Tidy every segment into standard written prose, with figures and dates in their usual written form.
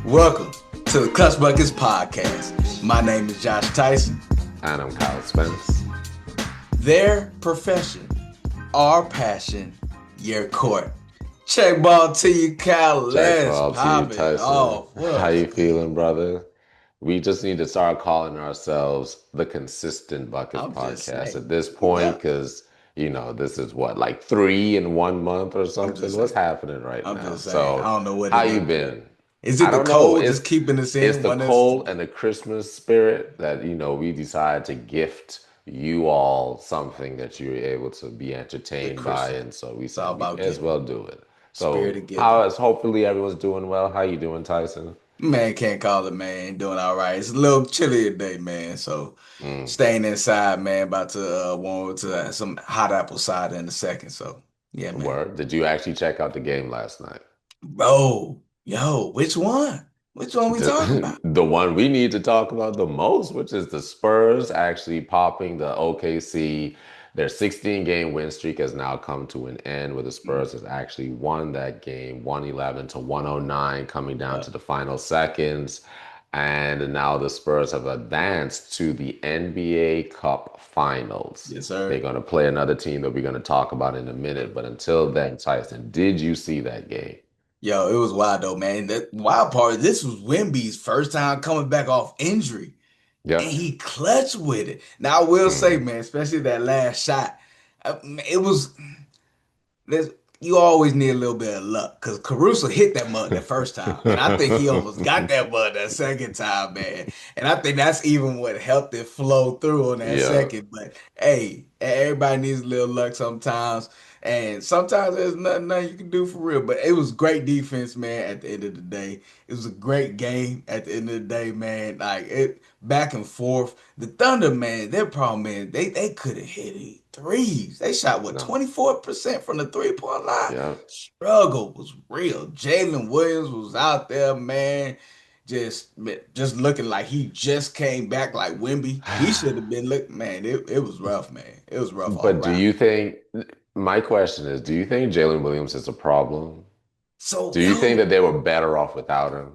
Welcome to the Clutch Buckets Podcast. My name is Josh Tyson. And I'm Kyle Spence. Their profession, our passion, your court. Check ball to you, Kyle. Check Let's ball to pop you, it Tyson. off. How you feeling, brother? We just need to start calling ourselves the Consistent Buckets I'm just Podcast saying. at this Yeah, point, because this is what, like 3 in 1 month or I'm just something? What's saying. happening right I'm now? just saying. I So, don't know what how it you is. been? Is it I the don't know. cold just keeping us It's in? the When it's cold and the Christmas spirit that we decide to gift you all something that you're able to be the entertained by, Christmas, and so we it's all said we about may as giving. well do it. Spirit So of giving. how is hopefully everyone's doing well. How you doing, Tyson? Man, can't call it, man. Doing all right. It's a little chilly today, man. So Mm. staying inside, man. About to warm up to some hot apple cider in a second. So yeah, man. Word. Did you actually check out the game last night? Bro, yo, which one? Which one we talking about? The one we need to talk about the most, which is the Spurs actually popping the OKC. Their 16-game win streak has now come to an end, where the Spurs has actually won that game 111 to 109, coming down Yeah. to the final seconds. And now the Spurs have advanced to the NBA Cup Finals. Yes, They're sir. going to play another team that we're going to talk about in a minute. But until then, Tyson, did you see that game? Yo, it was wild though, man. The wild part, this was Wemby's first time coming back off injury, and Yep. he clutched with it. Now I will say, Mm. man, especially that last shot, it was. There's you always need a little bit of luck because Caruso hit that mud that first time, and I think he almost got that mud that second time, man. And I think that's even what helped it flow through on that Yeah. second. But hey, everybody needs a little luck sometimes, and sometimes there's nothing you can do for real. But it was great defense, man. At the end of the day, it was a great game. At the end of the day, man, like it back and forth. The Thunder, man, their problem, man, they couldn't hit it threes. They shot what No. 24% from the 3-point line. Yeah. Struggle was real. Jalen Williams was out there, man, just looking like he just came back like Wemby. He should have been looking, man. It was rough, man. It was rough all But around. my question is, do you think Jalen Williams is a problem? So Do you think yo, that they were better off without him?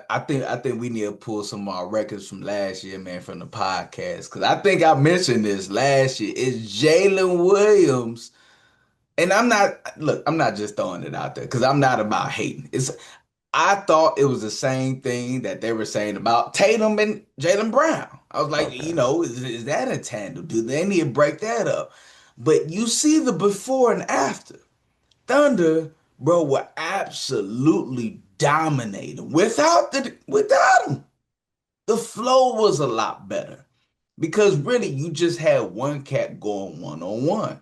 I think we need to pull some of our records from last year, man, from the podcast. Because I think I mentioned this last year. Is Jalen Williams. And I'm not just throwing it out there because I'm not about hating. I thought it was the same thing that they were saying about Tatum and Jaylen Brown. I was like, Okay. is that a tandem? Do they need to break that up? But you see the before and after. Thunder, bro, were absolutely dominating. Without him, the flow was a lot better. Because really, you just had one cat going one on one.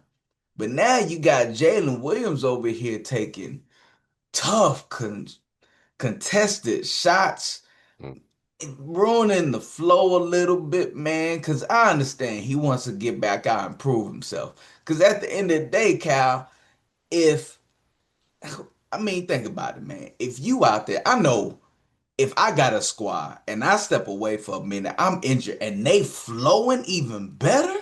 But now you got Jalen Williams over here taking tough, contested shots, Mm. ruining the flow a little bit, man. Because I understand he wants to get back out and prove himself. Because at the end of the day, Cal, if I mean, think about it, man. If you out there, I know if I got a squad and I step away for a minute, I'm injured, and they flowing even better.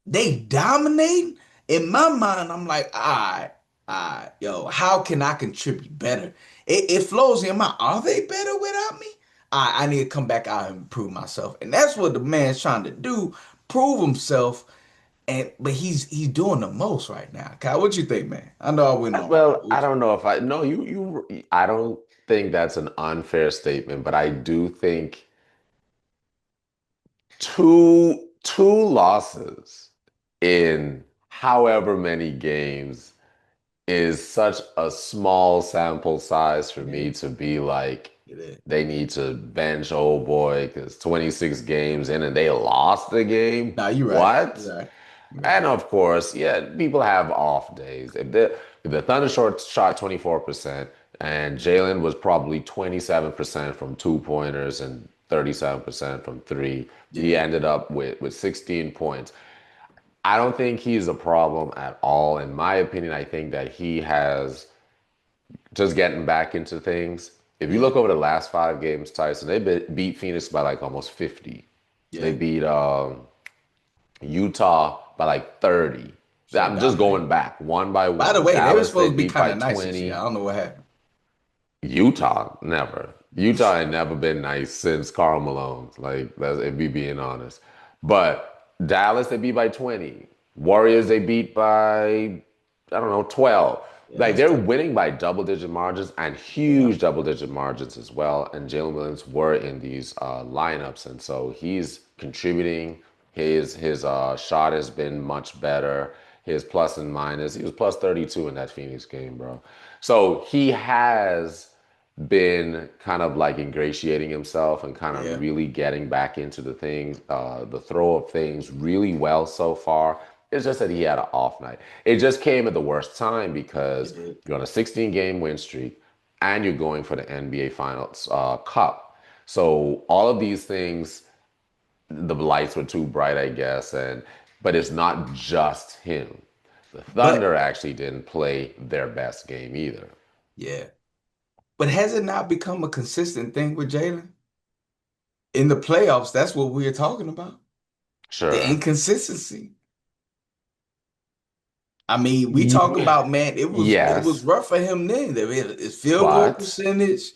They dominate. In my mind, I'm like, all right, yo, how can I contribute better? It flows in my, are they better without me? I need to come back out and prove myself. And that's what the man's trying to do, prove himself. But he's doing the most right now. Kyle, what you think, man? I know I went on. Well, I don't know if I no I don't think that's an unfair statement, but I do think two losses in however many games is such a small sample size for It me is. to be like It is. they need to bench old boy because 26 games in and they lost the game. Nah, you're right. What? You're right. You're right. And of course, yeah, people have off days. If the Thunder shot 24% and Jalen was probably 27% from two-pointers and 37% from three, he Yeah. ended up with 16 points. I don't think he's a problem at all. In my opinion, I think that he has just getting back into things. If you Yeah. look over the last 5 games, Tyson, they beat Phoenix by like almost 50. They Yeah. beat Utah by like 30. Straight I'm just dominate. going back one by By the one. way, they were Dallas, they supposed to be beat kind by of nice this year. I 20. don't know what happened. Utah, never. Utah had never been nice since Karl Malone. Like, that's if we being honest. But Dallas, they beat by 20. Warriors, they beat by, I don't know, 12. Yeah, Like, that's they're tough. winning by double-digit margins and Yeah, huge double-digit margins as well. And Jalen Williams were in these lineups, and so he's contributing. His shot has been much better. His plus and minus, he was plus 32 in that Phoenix game, bro. So he has been kind of like ingratiating himself and kind of yeah, really getting back into the things, the throw of things really well so far. It's just that he had an off night. It just came at the worst time it because did. you're on a 16 game win streak and you're going for the NBA Finals Cup. So all of these things, the lights were too bright, I guess, and but it's not just him. The But Thunder actually didn't play their best game either. yeah, but has it not become a consistent thing with Jalen in the playoffs? That's what we're talking about. The Sure. inconsistency. I mean, we talk Yeah. about, man, it was Yes, rough for him then. His field goal but percentage,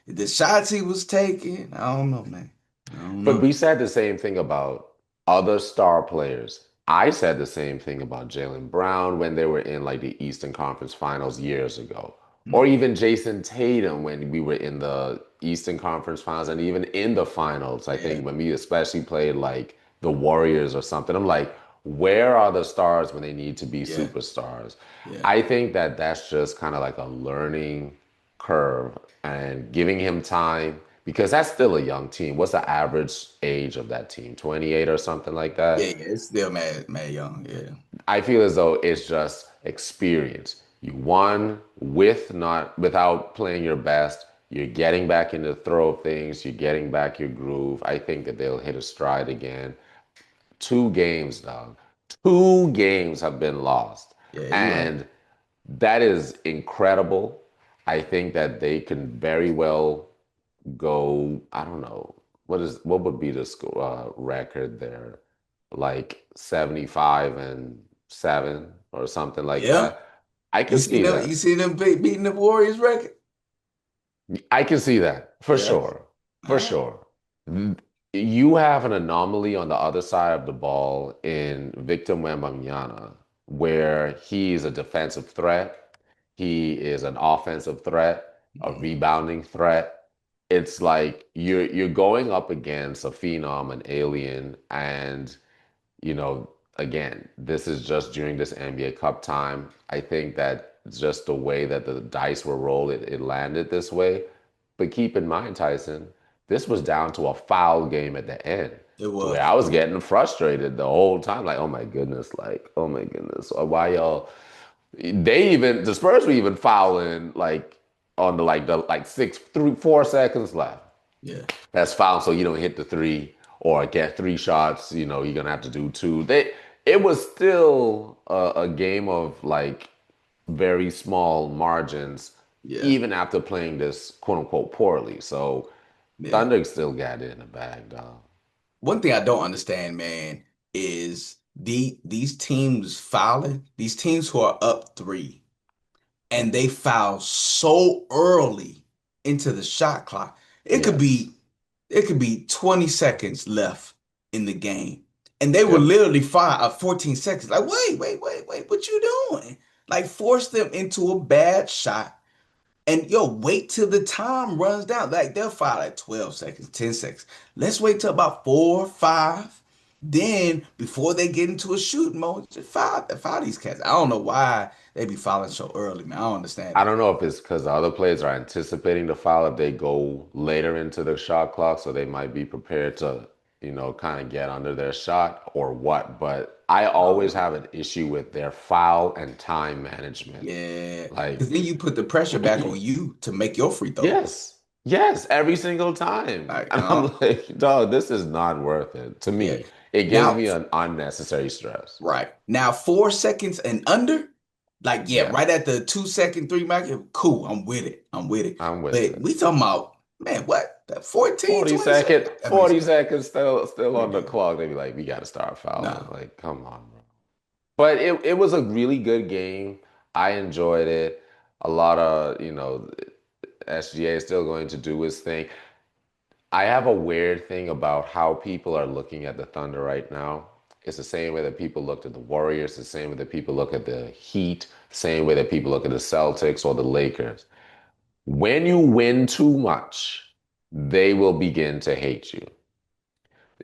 the shots he was taking. I don't know, man. I don't but know. we said the same thing about other star players. I said the same thing about Jaylen Brown when they were in like the Eastern Conference Finals years ago. Or Mm, even Jason Tatum when we were in the Eastern Conference Finals and even in the finals. I yeah, think when we especially played like the Warriors or something. I'm like, where are the stars when they need to be yeah, superstars? yeah, I think that that's just kind of like a learning curve and giving him time because that's still a young team. What's the average age of that team? 28 or something like yeah, that? yeah. It's still mad young. Yeah, I feel as though it's just experience. You won with not without playing your best. You're getting back into the throw of things. You're getting back your groove. I think that they'll hit a stride again. Two games, dog. Two games have been lost. yeah. You're right. And that is incredible. I think that they can very well go. I don't know what would be the score, record there, like 75-7 or something like Yeah. that. I You can see see them? You that. see them beating the Warriors record? I can see that for Yeah. sure. All For right. sure. You have an anomaly on the other side of the ball in Victor Wembanyama, where he is a defensive threat. He is an offensive threat, a Mhm. rebounding threat. It's like you're going up against a phenom, an alien, and you know, again, this is just during this NBA Cup time. I think that just the way that the dice were rolled, it landed this way. But keep in mind, Tyson, this was down to a foul game at the end, It to where was. I was getting frustrated the whole time. Like, oh my goodness, why y'all? The Spurs were even fouling like on the 4 seconds left. Yeah. That's foul, so you don't hit the three or get three shots. You know, you're gonna have to do two. It was still a game of like very small margins, Yeah. even after playing this quote unquote poorly. So Yeah. Thunder still got it in the bag, dog. One thing I don't understand, man, is these teams fouling, these teams who are up three, and they foul so early into the shot clock. It could Yes. be it could be 20 seconds left in the game. And they were Yep. literally 14 seconds. Like, wait, what you doing? Like force them into a bad shot. And yo, wait till the time runs down. Like they'll foul at 12 seconds, 10 seconds. Let's wait till about 4, 5. Then before they get into a shooting mode, just foul these cats. I don't know why they be fouling so early, man. I don't understand I that. don't know if it's because the other players are anticipating the foul if they go later into the shot clock, so they might be prepared to, kind of get under their shot or what. But I always have an issue with their foul and time management. Yeah, Like, because then you put the pressure back on you to make your free throws. yes, yes, every single time. Like, And I'm like, dog, this is not worth it. To yeah. me, it gives Now, me an unnecessary stress. right. Now, 4 seconds and under, like, yeah, Yeah, right at the 2 second three mark, cool. I'm with it. I'm with it. I'm with But it. we talking about, man, what? That 14, 40 20 second, seconds? That makes 40 sense. seconds still Make on the it. clock. They be like, we gotta start fouling. Nah. Like, come on, bro. But it was a really good game. I enjoyed it. A lot of, SGA is still going to do his thing. I have a weird thing about how people are looking at the Thunder right now. It's the same way that people looked at the Warriors, the same way that people look at the Heat, the same way that people look at the Celtics or the Lakers. When you win too much, they will begin to hate you.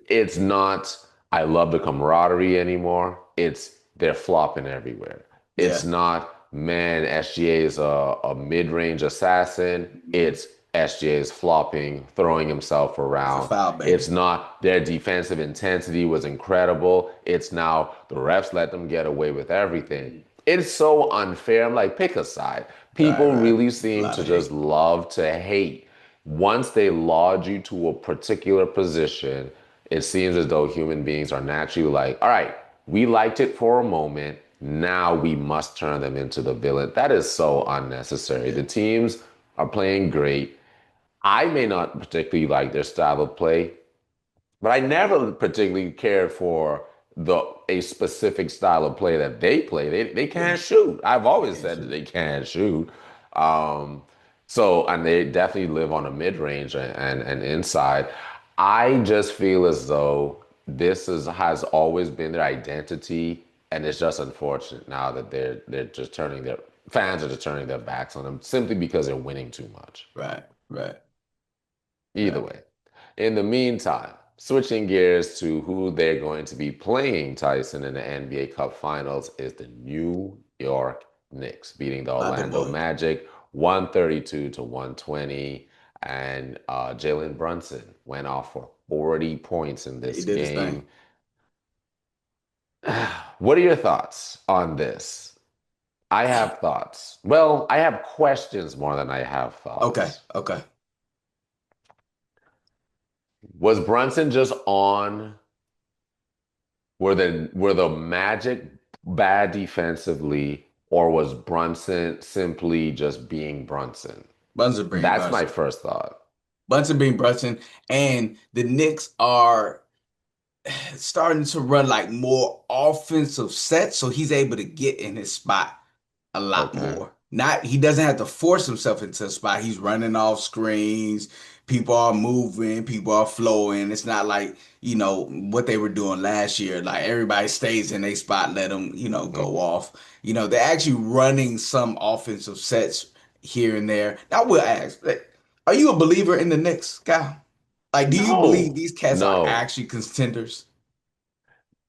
It's not, I love the camaraderie anymore. It's they're flopping everywhere. It's Yeah, not, man, SGA is a mid-range assassin. It's SGA is flopping, throwing himself he's a around. foul It's baby. not their defensive intensity was incredible. It's now the refs let them get away with everything. It's so unfair. I'm like, pick a side. Right, People right. really A seem lot to of just hate. love to hate. Once they laud you to a particular position, it seems as though human beings are naturally like, all right, we liked it for a moment. Now we must turn them into the villain. That is so unnecessary. Yeah, The teams are playing great. I may not particularly like their style of play, but I never particularly cared for the a specific style of play that they play. They yeah. can't shoot. I've always Yeah, said that sure. they can't shoot. Um, and they definitely live on a mid range and inside. I just feel as though this is has always been their identity, and it's just unfortunate now that they're just turning their fans are just turning their backs on them simply because they're winning too much. Right, right, Either right. way. In the meantime, switching gears to who they're going to be playing Tyson in the NBA Cup Finals is the New York Knicks, beating the About them Orlando boys. Magic 132 to 120. And Jalen Brunson went off for 40 points in He this did his thing. game. What are your thoughts on this? I have thoughts. Well, I have questions more than I have Okay, thoughts. okay. Was Brunson just on were the Magic bad defensively, or was Brunson simply just being Brunson? Bunsen being That's my Brunson. first thought. Bunsen being Brunson. And the Knicks are starting to run like more offensive sets, so he's able to get in his spot a lot Okay. more. Not he doesn't have to force himself into a spot. He's running off screens. People are moving. People are flowing. It's not like, what they were doing last year. Like everybody stays in a spot, let them, Mm. go off. They're actually running some offensive sets here and there. Now, I will ask, like, are you a believer in the Knicks, Kyle? Like, do you believe No, these cats are no. actually contenders?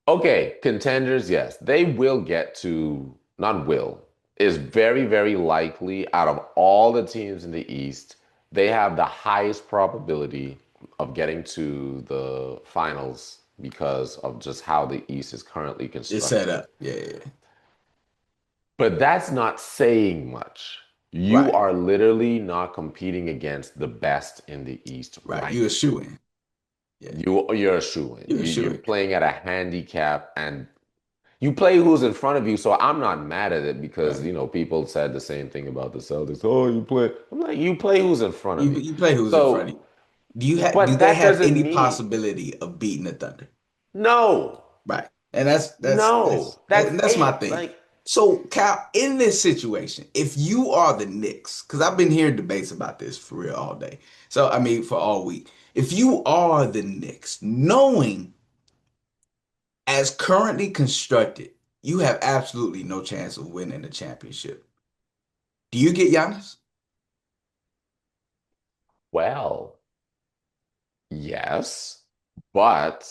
Okay, contenders, yes. They will get to, not will, is very, very likely out of all the teams in the East, they have the highest probability of getting to the finals because of just how the East is currently It's set constructed. up. Yeah, yeah, yeah. But that's not saying much. You Right, are literally not competing against the best in the East right. right You a now. shoe in. Yeah, You're a shoo-in. you a shoe You're in. playing at a handicap, and you play who's in front of you. So I'm not mad at it because Right. people said the same thing about the Celtics. Oh, you play. I'm like, you play who's in front of You you. you play who's in front of So, you. Do but they that have doesn't any mean possibility of beating the Thunder? no, Right. And that's no. That's and that's my it. thing. Like So, Cal, in this situation, if you are the Knicks, because I've been hearing debates about this for real all day. So, I mean, for all week. If you are the Knicks, knowing as currently constructed, you have absolutely no chance of winning the championship. Do you get Giannis? well. Yes, but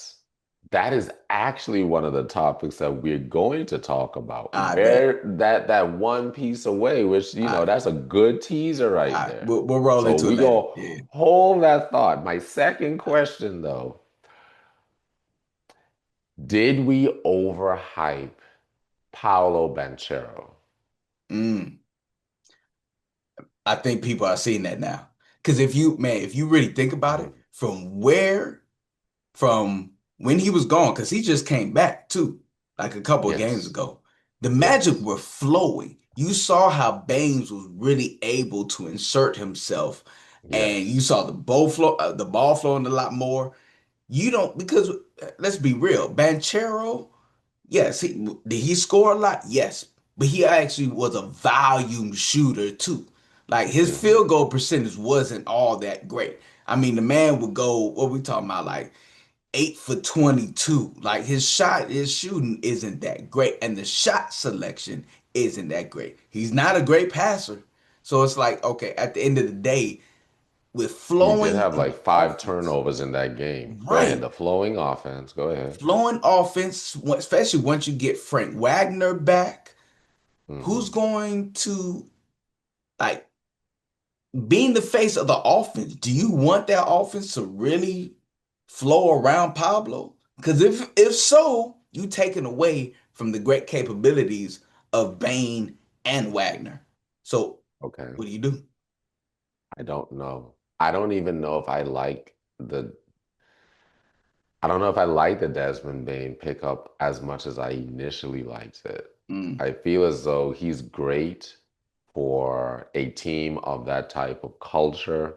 that is actually one of the topics that we're going to talk about. I bet. Where that one piece away, which All right. that's a good teaser All right right. there. We'll roll So into it we later. go Yeah. hold that thought. My second question though, did we overhype Paolo Banchero? Mm. I think people are seeing that now. Because if you really think about it, Mhm. from when he was gone, because he just came back too, like a couple of games Yes, ago, the Magic yes, were flowing. You saw how Baines was really able to insert himself, and you yes, saw the ball flowing a lot more. You don't because let's be real, Banchero, yes, did he score a lot? Yes, but he actually was a volume shooter too. Like his Hmm. field goal percentage wasn't all that great. I mean, the man would go, what we talking about, like 8 for 22. Like his shooting isn't that great, and the shot selection isn't that great. He's not a great passer. So it's like, okay, at the end of the day, with He did flowing have like five offense, turnovers in that game. Go ahead. right? The flowing offense. Go ahead. Flowing offense, especially once you get Frank Wagner back, who's Hmm. going to like being the face of the offense? Do you want that offense to really flow around Pablo? Because if so, you taking away from the great capabilities of Bain and Wagner. So Okay. what do you do? I don't know. I don't even know if I don't know if I like the Desmond Bain pickup as much as I initially liked it. Mm, I feel as though he's great for a team of that type of culture,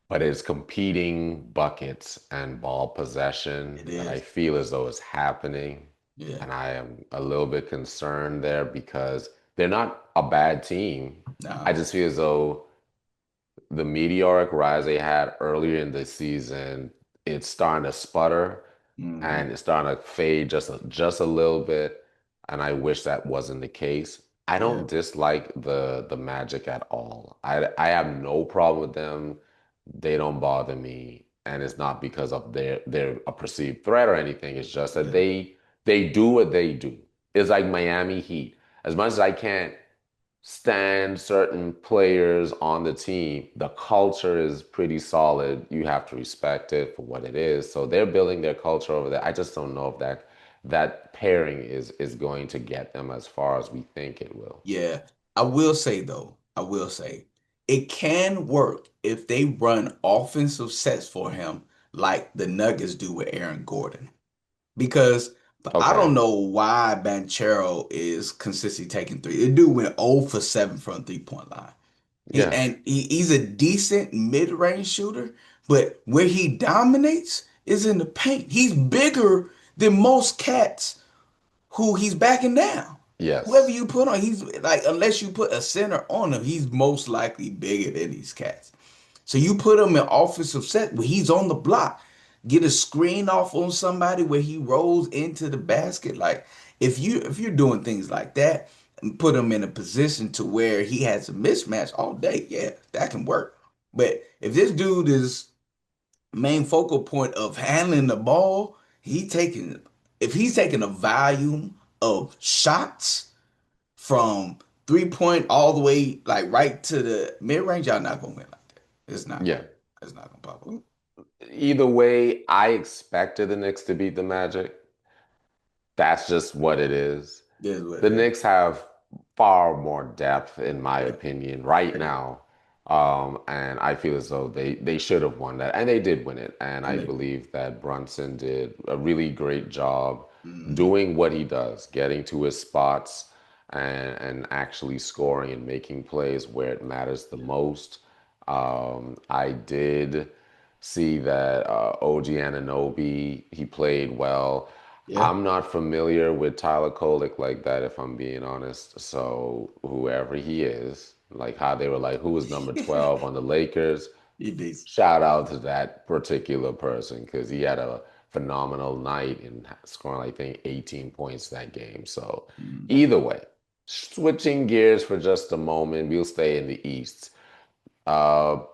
but it's competing buckets and ball it possession that I is. feel as though is happening. Yeah. And I am a little bit concerned there because they're not a bad team. I No. just feel as though the meteoric rise they had earlier in the season, it's starting to sputter Hmm. and it's starting to fade just a little bit. And I wish that wasn't the case. I Yeah. don't dislike the Magic at all. I have no problem with them. They don't bother me, and it's not because of they're a perceived threat or anything. It's just that Yeah. they do what they do. It's like Miami Heat. As much as I can't stand certain players on the team, the culture is pretty solid. You have to respect it for what it is. So they're building their culture over there. I just don't know if that pairing is going to get them as far as we think it will. Yeah. I will say though, I will say it can work if they run offensive sets for him like the Nuggets do with Aaron Gordon. Because I don't Okay. know why Banchero is consistently taking three. The dude went 0 for 7 from 3-point line. Yeah. He's a decent mid-range shooter, but where he dominates is in the paint. He's bigger than most cats who he's backing down. Whoever Yes. you put on, he's like, unless you put a center on him, he's most likely bigger than these cats. So you put him in offensive set where he's on the block, get a screen off on somebody where he rolls into the basket. Like if you're doing things like that and put him in a position to where he has a mismatch all day, yeah, that can work. But if this dude is main focal point of handling the ball, he taking if he's taking a volume of shots from 3-point all the way like right to the mid range, y'all not gonna win like that. It's not gonna. Yeah. It's not gonna pop up. Either way, I expected the Knicks to beat the Magic. That's just what it is. This is what The it is. Knicks have far more depth, in my Yeah, opinion, right yeah. now. And I feel as though they should have won that, and they did win it. And And I they did. believe that Brunson did a really great job Hmm. doing what he does, getting to his spots and actually scoring and making plays where it matters the most. I did see that OG Anunoby, he played well. Yeah. I'm not familiar with Tyler Kolek like that, if I'm being honest. So whoever he is, like how they were like, who was number 12 on the Lakers? He did. Shout out to that particular person because he had a phenomenal night and scoring, I think, 18 points that game. So Hmm. either way, switching gears for just a moment, we'll stay in the East.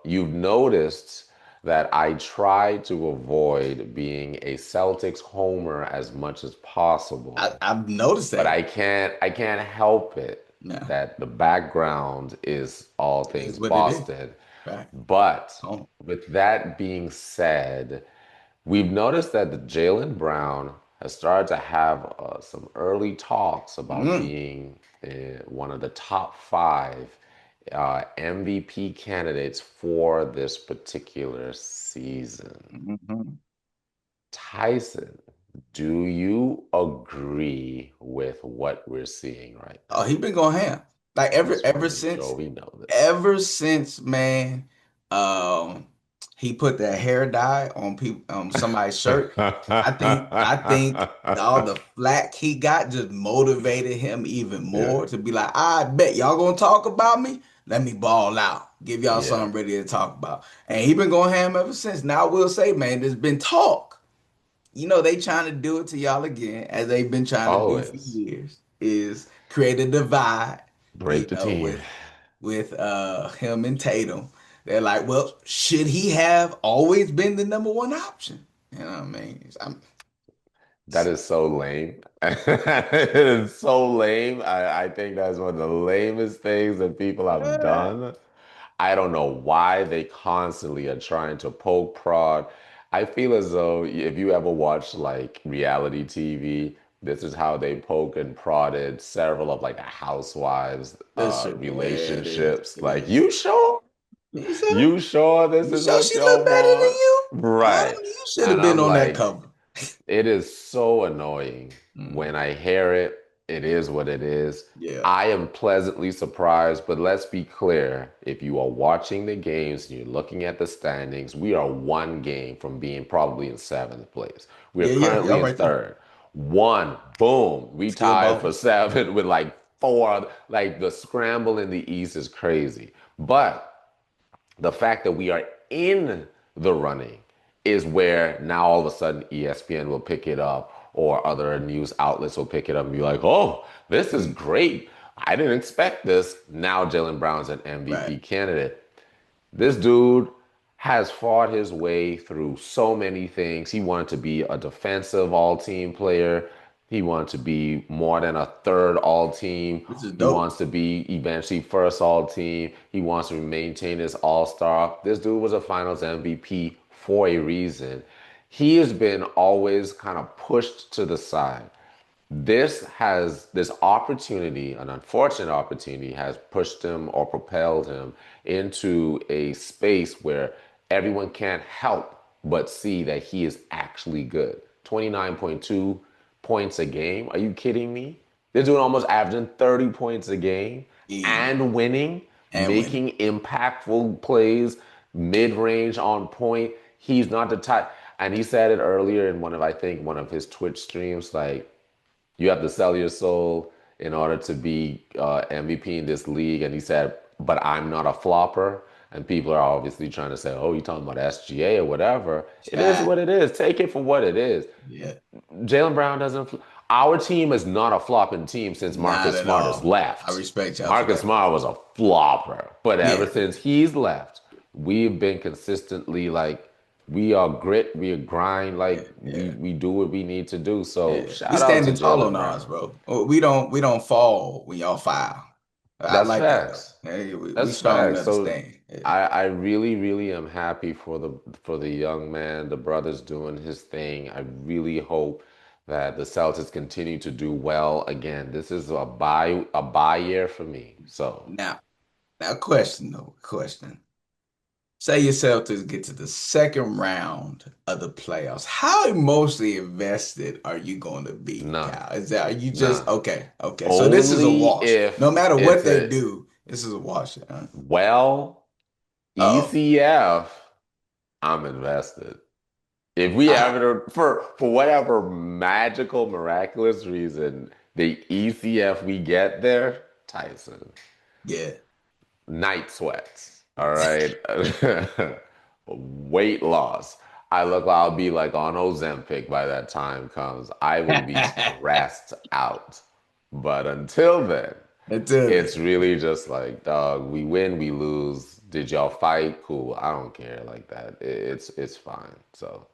You've noticed that I try to avoid being a Celtics homer as much as possible, I've noticed but that. I can't help it Now that the background is all it is things what it is. Boston. Right. But Oh. with that being said, we've noticed that the Jaylen Brown has started to have some early talks about Mm. being one of the top five MVP candidates for this particular season. Hmm. Tyson, do you agree with what we're seeing right Oh, now? he been going ham. Like I ever just want to ever make sure since we know this. ever since man, um, he put that hair dye on people somebody's shirt. I think all the flack he got just motivated him even Yeah, more to be like, I bet y'all gonna talk about me. Let me ball out. Give y'all yeah, something ready to talk about. And he been going ham ever since. Now I will say, man, there's been talk. They trying to do it to y'all again, as they've been trying to do for always years, is create a divide, break the team. with him and Tatum. They're like, well, should he have always been the number one option? You know what I mean? That is so lame. It is so lame. I think that's one of the lamest things that people have Uh, done. I don't know why they constantly are trying to poke prod. I feel as though if you ever watch like reality TV, this is how they poke and prodded several of like the housewives' listen, yeah, it is. relationships. It Like, is. you sure? You sure? You sure this You is sure what she y'all look better than want? you? Huh? Right. You should And have been I'm on that like, cover. it is so annoying when Mm, I hear it. It is what it is. yeah, I am pleasantly surprised, but let's be clear. If you are watching the games and you're looking at the standings, we are one game from being probably in seventh place. We are yeah, yeah. currently Y'all in right there. third. One, boom, we Still tied for balling. seven with like four. Like the scramble in the East is crazy. But the fact that we are in the running is where now all of a sudden ESPN will pick it up or other news outlets will pick it up and be like, oh, this is Mm, great. I didn't expect this. Now Jaylen Brown's an right. MVP candidate. This dude has fought his way through so many things. He wanted to be a defensive all team player. He wanted to be more than a third all team. This is He dope. wants to be eventually first all team. He wants to maintain his all star. This dude was a finals MVP for a reason. He has been always kind of pushed to the side. This opportunity, an unfortunate opportunity, has pushed him or propelled him into a space where everyone can't help but see that he is actually good. 29.2 points a game. Are you kidding me? They're doing almost averaging 30 points a game E and winning, and winning. making impactful plays, mid-range on point. He's not the type, and he said it earlier in I think one of his Twitch streams, like, you have to sell your soul in order to be MVP in this league. And he said, but I'm not a flopper. And people are obviously trying to say, oh, you're talking about SGA or whatever. It is Chat. what it is. Take it for what it is. Yeah. Jaylen Brown doesn't. Our team is not a flopping team since Not Marcus at Smart has all. I left. respect y'all for Marcus that. Smart was a flopper. But ever Yeah. since he's left, we've been consistently like, we are grit, we are grind, Yeah. like we Yeah. we do what we need to do. So Yeah. We shout out to standing tall Jaylen on ours, Brown. bro. We don't fall when y'all foul. I That's like that though. facts. Hey, we That's strong facts. enough to So stand. Yeah. I really, really am happy for the young man, the brother's doing his thing. I really hope that the Celtics continue to do well. Again, this is a buy year for me. So Now, question though, question. Say your Celtics get to the second round of the playoffs. How emotionally invested are you going to be, none. Cal? Are you just None. okay? Okay, so this is a Only wash. No if matter what it's they a do, this is a wash. Huh? well Oh, ECF, I'm invested. If we I ever, for whatever magical, miraculous reason, the ECF we get there, Tyson, yeah. night sweats. All right, weight loss. I'll be like on Ozempic by that time comes. I will be stressed out. But until then, Until it's then, really just like, dog, we win, we lose. Did y'all fight? Cool. I don't care like that. It's fine. So,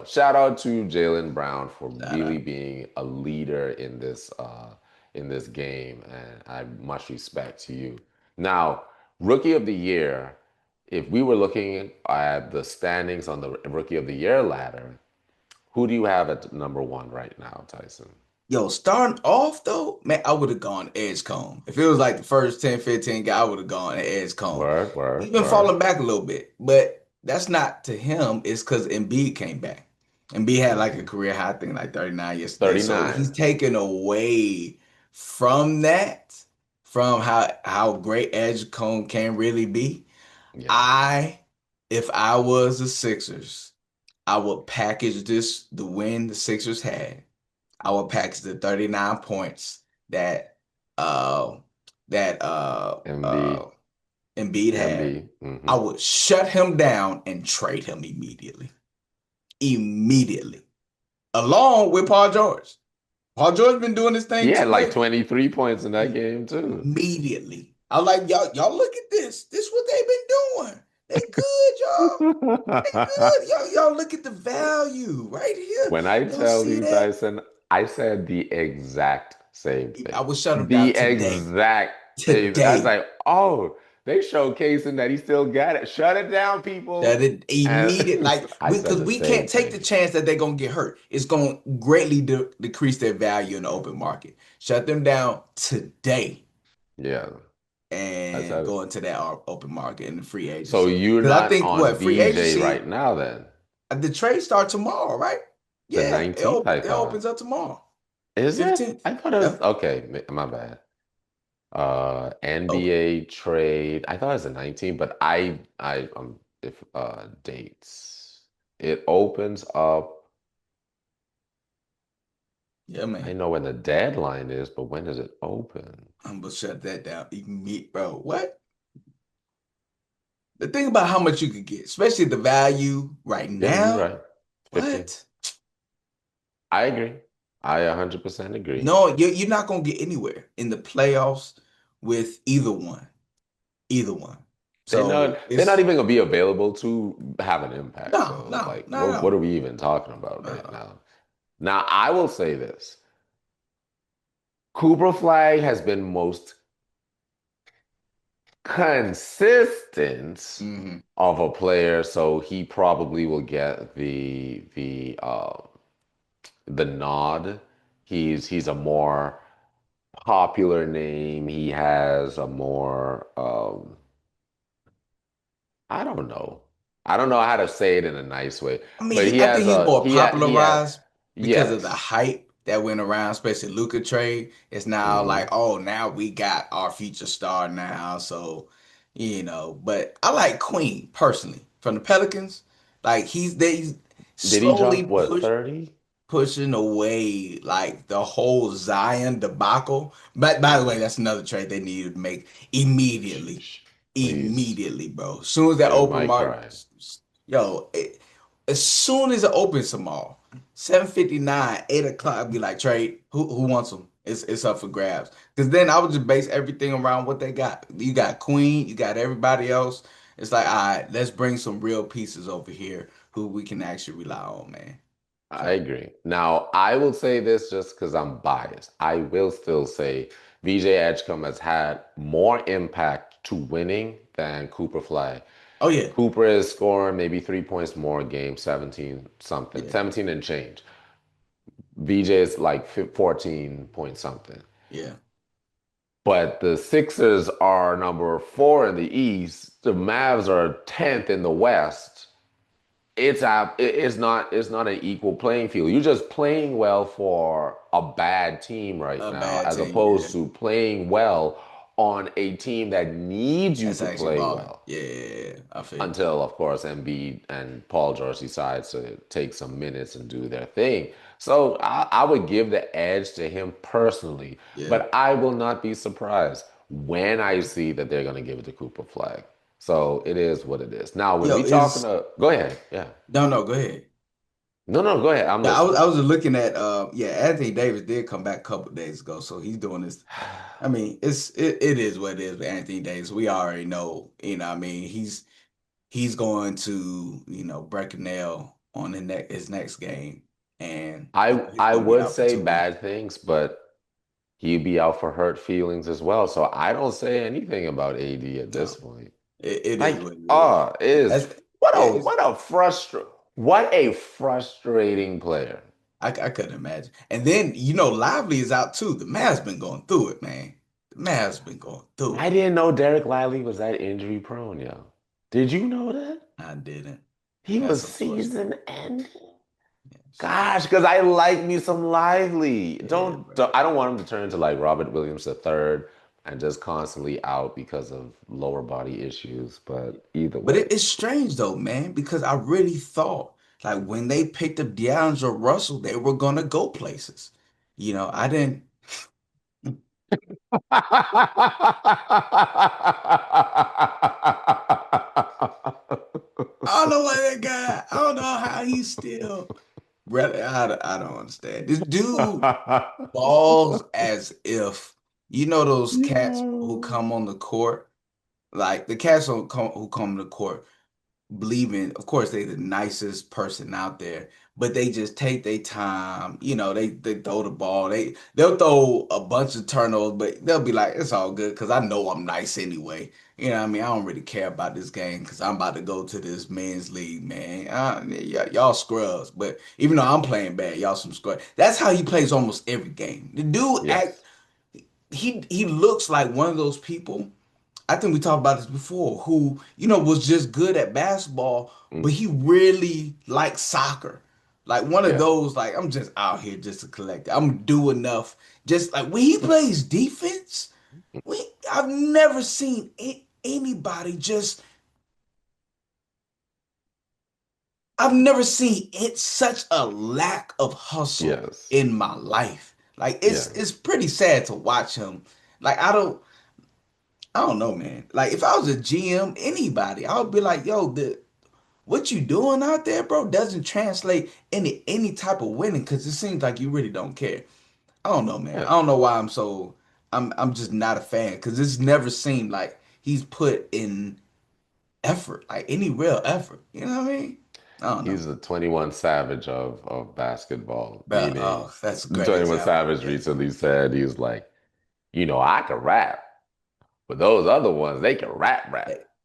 shout out to Jaylen Brown for shout really out. being a leader in this game, and I much respect to you. Now, rookie of the year, if we were looking at the standings on the rookie of the year ladder, who do you have at number one right now, Tyson? Yo, starting off though, man, I would have gone Edge Cone. If it was like the first 10, 15 guy, I would have gone Edge Cone. Word, He's word, been word. falling back a little bit, but that's not to him. It's because Embiid came back. Embiid had like a Hmm. career high, I think like 39 yesterday. So 39. he's taken away from that, from how great Edge Cone can really be. Yeah. I If I was the Sixers, I would package this the win the Sixers had. I would package the 39 points that uh that MB, Embiid had. MB. I would shut him down and trade him immediately. Immediately. Along with Paul George. Paul George been doing this He thing had too like lately. 23 points in that game too. Immediately. I was like, y'all look at this. This what they've been doing. They good, y'all. They good. Y'all look at the value right here. When I Y'all tell see you, that? Tyson, I said the exact same I thing. would shut him down The today. exact same. I was Today. like, oh, they showcasing that he still got it. Shut it down, That people. it And immediate like I we said because the we can't same take the thing. chance that they're gonna get hurt. It's gonna greatly decrease their value in the open market. Shut them down today Yeah, I and said it. go into that open market and the free So agency. you're Because I not think on what free VJ agency right now then? the trade start tomorrow, right? The Yeah, 19th, I it thought. opens up tomorrow, Is it? 15th. I thought it was Yep. okay, my bad. Oh, NBA trade. I thought it was the 19th, but I if dates. It opens up. yeah, I man. know when the deadline is, but when does it open? I'm gonna shut that down. Immediate, bro. What? The thing about how much you could get, especially the value right Yeah, you're now. right. 15. What? I agree. I 100% agree. No, you're not gonna get anywhere in the playoffs with either one. Either one. So They're not it's even gonna be available to have an impact. no, So no, like no, what no. are we even talking about right Uh, now? Now I will say this. Cooper Flag has been most consistent mhm. of a player, so he probably will get the nod. He's a more popular name. He has a more I don't know. I don't know how to say it in a nice way, I but mean, I think he's more he has popularized because of the yes. hype that went around, especially Luka trade. It's now like, Hmm. oh, now we got our future star now. So, but I like Queen personally from the Pelicans. Like he's Did he slowly drop what, 30? pushing away like the whole Zion debacle. But by the way, Hmm. that's another trade they needed to make immediately. Please Immediately, bro. As soon as that hear open my market, cry. yo, as soon as it opens tomorrow, 7:59, 8 o'clock, I'll be like, trade, who wants them? It's up for grabs. Because then I would just base everything around what they got. You got Queen, you got everybody else. It's like, all right, let's bring some real pieces over here who we can actually rely on, man. I So, agree. Now, I will say this just because I'm biased. I will still say VJ Edgecombe has had more impact to winning than Cooper Flag. oh yeah, Cooper is scoring maybe 3 points more a game, 17 something, yeah, 17 and change. VJ is like 14 point something. yeah. But the Sixers are number 4 in the East. The Mavs are 10th in the West. It's not an equal playing field. You're just playing well for a bad team right A now, bad as team, yeah. opposed to playing well on a team that needs you That's to actually play balling. well. Yeah, I feel you. Until, of course, Embiid and Paul George decides to take some minutes and do their thing. So I would give the edge to him personally, Yeah. but I will not be surprised when I see that they're going to give it to Cooper Flag. So it is what it is. Now, when Yo, we talking is to, go ahead. Yeah. no, no, go ahead. No, no, go ahead. I'm Yeah, listening. I was just looking at yeah, Anthony Davis did come back a couple days ago, so he's doing this. I mean, it is what it is with Anthony Davis. We already know, I mean, he's going to, break a nail on his next game, and he's I going to be would out for say 2 weeks. bad things, but he'd be out for hurt feelings as well. So I don't say anything about AD at this No, point. it is Like, what it is. it is That's yeah, what a frustrating player. I couldn't imagine. And then, Lively is out too. The Mavs been going through it, man. The Mavs been going through I it. didn't know Derek Lively was that injury prone, yo. Did you know that? I didn't. He That's was unfortunate. season ending. Yes. Gosh, because I like me some Lively. Yeah, bro. I don't want him to turn into like Robert Williams the third, and just constantly out because of lower body issues. But either But way, it's strange though, man, because I really thought like when they picked up D'Angelo Russell, they were gonna go places. I didn't. I don't know why that guy. I don't know how he's still. Really, I don't understand. This dude balls as if those cats who Yo. come on the court, like the cats who come to the court believing, of course, they the nicest person out there, but they just take their time. They throw the ball. They'll throw a bunch of turnovers, but they'll be like, it's all good because I know I'm nice anyway. You know what I mean? I don't really care about this game because I'm about to go to this men's league, man. Y'all scrubs, but even though I'm playing bad, y'all some scrubs. That's how he plays almost every game. The dude act. Yes. He looks like one of those people. I think we talked about this before, who, was just good at basketball, but Mm. he really likes soccer. Like one of Yeah. those, like, I'm just out here just to collect it. I'm do enough. Just like when he plays defense, I've never seen anybody just, I've never seen it such a lack of hustle Yes. in my life. Like Yeah. it's pretty sad to watch him. Like I don't know, man. Like if I was a GM, anybody, I would be like, yo, what you doing out there, bro, doesn't translate into any type of winning because it seems like you really don't care. I don't know, man. I Yeah. don't know why I'm just not a fan because it's never seemed like he's put in effort, like any real effort. You know what I mean? I don't know. He's the 21 Savage of basketball, But meaning oh, that's a the great 21 example right Savage there. recently said he's like, I can rap, but those other ones, they can rap.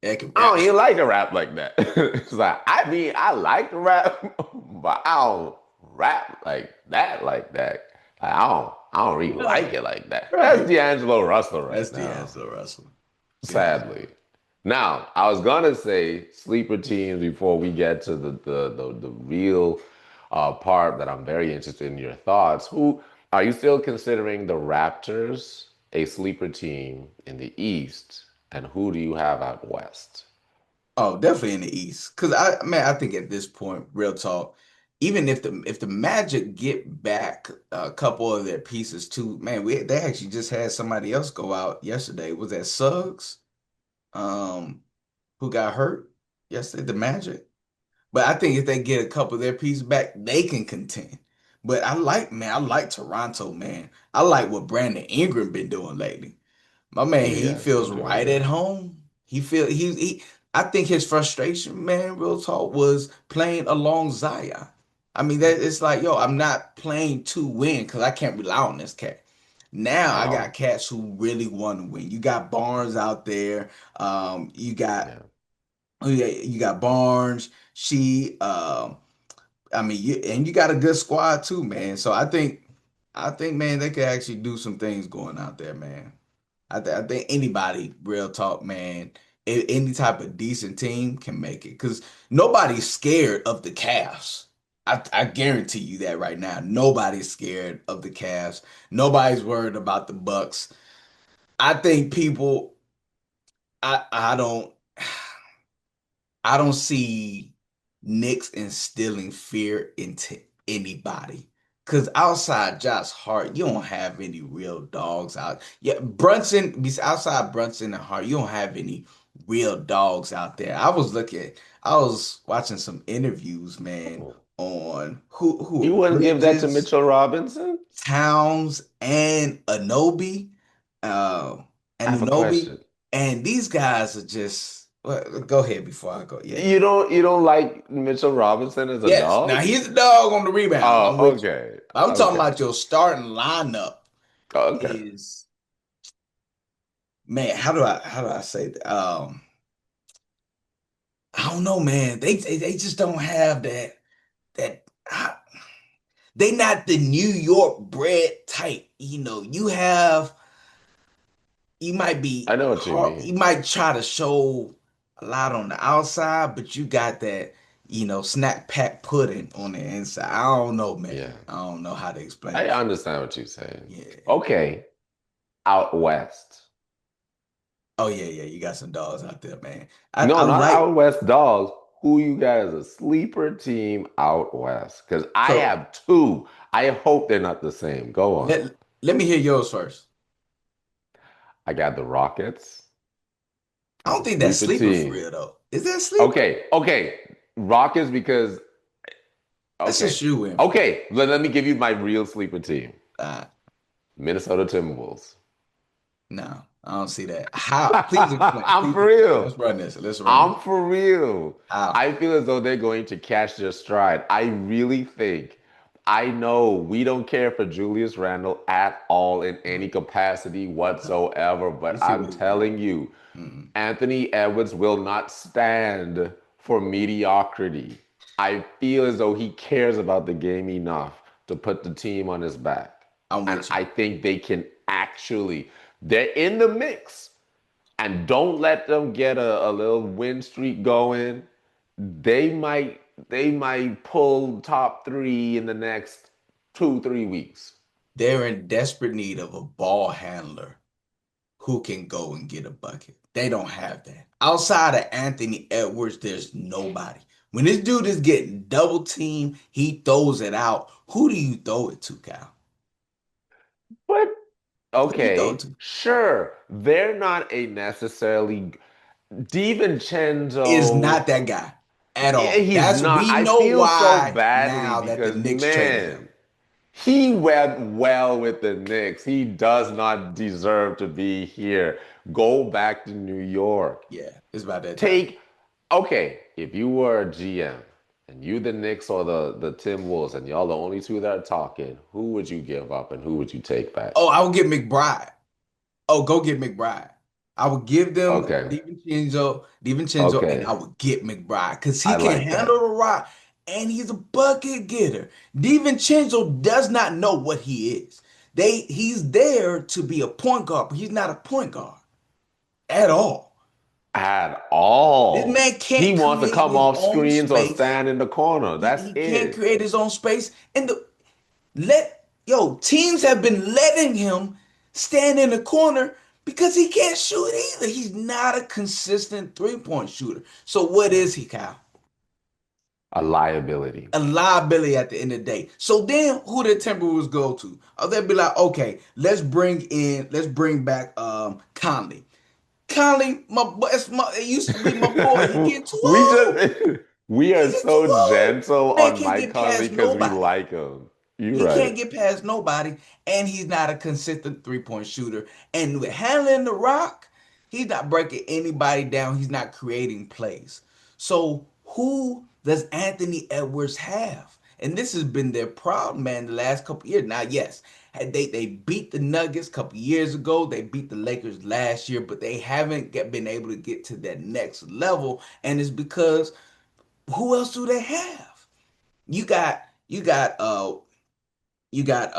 That can I rap. don't even like to rap like that. It's like, I mean, I like to rap, but I don't rap like that, like that. Like, I don't really like Right. it like that. That's Right. D'Angelo Russell That's right now, D'Angelo Russell. Yeah. sadly. Now, I was gonna say sleeper teams before we get to the real part that I'm very interested in your thoughts. Who are you still considering the Raptors a sleeper team in the East, and who do you have out West? Oh, definitely in the East. Cause I think at this point, real talk, even if the Magic get back a couple of their pieces too, man, they actually just had somebody else go out yesterday. Was that Suggs? Um, who got hurt yesterday? The Magic. But I think if they get a couple of their pieces back, they can contend. But I like Toronto, man. I like what Brandon Ingram been doing lately. My man, he Yes, feels he's doing right at good. home. He I think his frustration, man, real talk, was playing along Zion. I mean, that it's like, yo, I'm not playing to win because I can't rely on this cat. Now At I got all. cats who really want to win. You got Barnes out there. You got Yeah. oh yeah, you got Barnes. I mean, you got a good squad too, man. So I think, man, they could actually do some things going out there, man. I think anybody, real talk, man, any type of decent team can make it because nobody's scared of the Cavs. I guarantee you that right now. Nobody's scared of the Cavs. Nobody's worried about the Bucks. I think people, I don't. I don't see Knicks instilling fear into anybody. Cause outside Josh Hart, you don't have any real dogs out. Yeah, outside Brunson and Hart, you don't have any real dogs out there. I was watching some interviews, man, on who You wouldn't give that to Bridges, Mitchell Robinson? Towns, and Anobi, uh, I and have a Unobi, question. and these guys are just. Well, go ahead before I go. Yeah, You don't like Mitchell Robinson as a yes. Now dog? he's the dog on the rebound. I'm Oh, with you. okay. I'm talking Okay. about your starting lineup Okay. is man. How do I say that? I don't know, man. They just don't have that. I, they not the New York bred type. You might I be know what you hard. You mean. might try to show a lot on the outside, but you got that, snack pack pudding on the inside. I don't know, Yeah. man. I don't know how to explain I it. understand what you're saying. Yeah. Okay. Out west. Oh yeah, yeah, you got some dogs out there, man. I No, not like out west dogs. Who you got as a sleeper team out west? Because I so have two. I hope they're not the same. Go on. let me hear yours first. I got the Rockets I as don't a think that's sleeper sleeper for team. real though. Is that sleeper? Okay, okay. Rockets because That's a okay. shoe in for me. Okay, let me give you my real sleeper team. Uh, Minnesota Timberwolves. no, I don't see that. How? Please explain. I'm Please for explain. real. Let's run this. Let's run this. I'm for real. How? I feel as though they're going to catch their stride. I really think. I know we don't care for Julius Randle at all in any capacity whatsoever, You but see I'm what he's doing. telling you, Mm-mm. Anthony Edwards will not stand for mediocrity. I feel as though he cares about the game enough to put the team on his back. I'm And with you. I think they can actually, they're in the mix. And don't let them get a little win streak going. They might they might pull top three in the next 2, 3 weeks. They're in desperate need of a ball handler who can go and get a bucket. They don't have that. Outside of Anthony Edwards, there's nobody. When this dude is getting double teamed, he throws it out. Who do you throw it to, Cal? But Who do you throw it okay, to? sure, they're not a necessarily Is DiVincenzo. not that guy at all. He's That's not. we I know feel so why badly now that the because Knicks traded him. man, he went well with the Knicks. He does not deserve to be here. Go back to New York. Yeah, it's about that time. Take okay, if you were a GM and you the Knicks or the Tim Wolves and y'all the only two that are talking, who would you give up and who would you take back? Oh, I would get McBride. Oh, go get McBride. I would give them Okay. DiVincenzo, and I Okay. would get McBride because he I can like handle that. the rock and he's a bucket getter. DiVincenzo does not know what he is. He's there to be a point guard, but he's not a point guard at all. At This all. man He can't wants to create come his off own screens or space. stand in the corner. He, That's he can't it. create his own space. And teams have been letting him stand in the corner because he can't shoot either. He's not a consistent three-point shooter. So what is he, Kyle? A liability. A liability at the end of the day. So then who the Timberwolves go to? Oh, they'll be like, okay, let's bring back Conley. Conley, it used to be my boy. He getting too we old. just we He are getting too so old. gentle Man on can't Mike get Conley past because we nobody. like him. You're He right. can't get past nobody, and he's not a consistent three-point shooter. And with handling the rock, he's not breaking anybody down. He's not creating plays. So who does Anthony Edwards have? And this has been their problem, man, the last couple years. Now, yes, they beat the Nuggets a couple years ago. They beat the Lakers last year, but they haven't been able to get to that next level. And it's because who else do they have? You got you got uh you got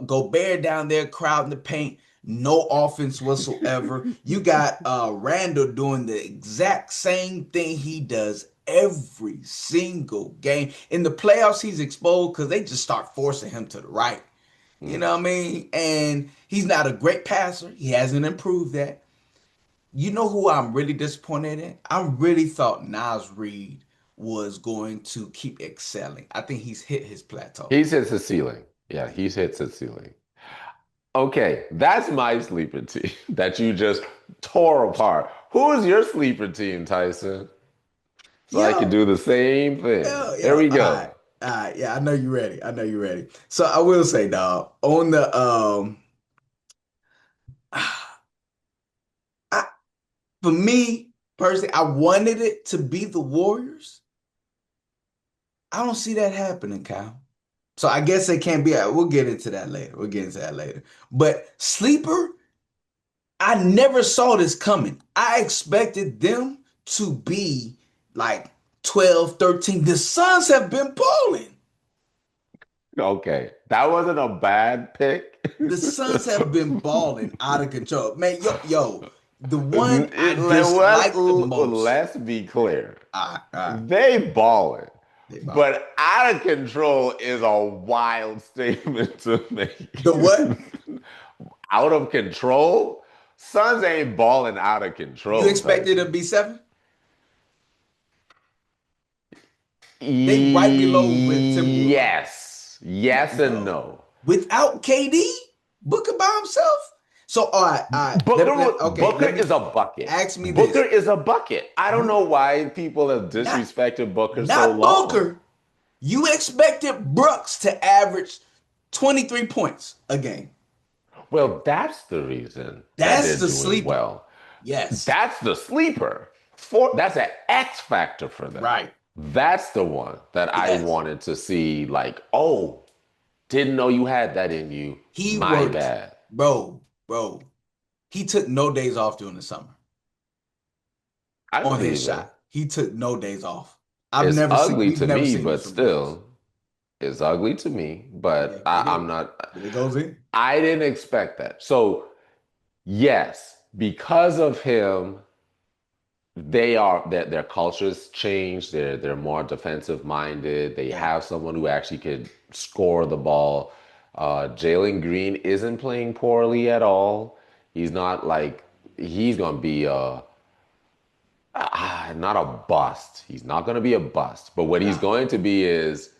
Gobert down there crowding the paint, no offense whatsoever. You got Randall doing the exact same thing he does every single game. In the playoffs, he's exposed because they just start forcing him to the right. You Mm. know what I mean? And he's not a great passer. He hasn't improved that. You know who I'm really disappointed in? I really thought Nas Reed was going to keep excelling. I think he's hit his plateau. He's hit his ceiling. Yeah, he's hit his ceiling. Okay, that's my sleeper team that you just tore apart. Who is your sleeper team, Tyson? So I can Yo, do the same thing. Here yo. we All right. go. All right. Yeah, I know you're ready. I know you're ready. So I will say, dog, on the I, for me personally, I wanted it to be the Warriors. I don't see that happening, Kyle. So I guess they can't be. We'll get into that later. We'll get into that later. But sleeper, I never saw this coming. I expected them to be like 12, 13. The Suns have been balling. Okay, that wasn't a bad pick. The Suns have been balling out of control. Man, the one I dislike the most. Let's be clear. All right, They balling, they balling. but out of control is a wild statement to make. The what? Out of control. Suns ain't balling out of You control type expected to thing. be 7? They right below with Timberwolves. Yes. Yes and No. no. Without KD, Booker by himself. So all right. Okay, Booker let me is a bucket. ask me Booker this. is a bucket. I don't You know why people have not disrespected Booker so not long. Booker. You expected Brooks to average 23 points a game. Well, that's the reason that That's they're the doing sleeper. well. Yes. That's the sleeper. That's an X factor for them. Right. That's the one that I Yes. wanted to see, like, oh, didn't know you had that in you. He My worked, bad. bro. He took no days off during the summer I on his believe it. shot. He took no days off. It's ugly We've to never me, seen this but from Brooks. still, it's ugly to me. Yeah, But it I'm is. not, But it goes in. I didn't expect that. So, yes, because of him, their cultures changed. They're more defensive minded. They Yeah. have someone who actually could score the ball. Jalen Green isn't playing poorly at all. He's not like he's gonna be not a bust. He's not gonna be a bust. But what he's No. going to be is,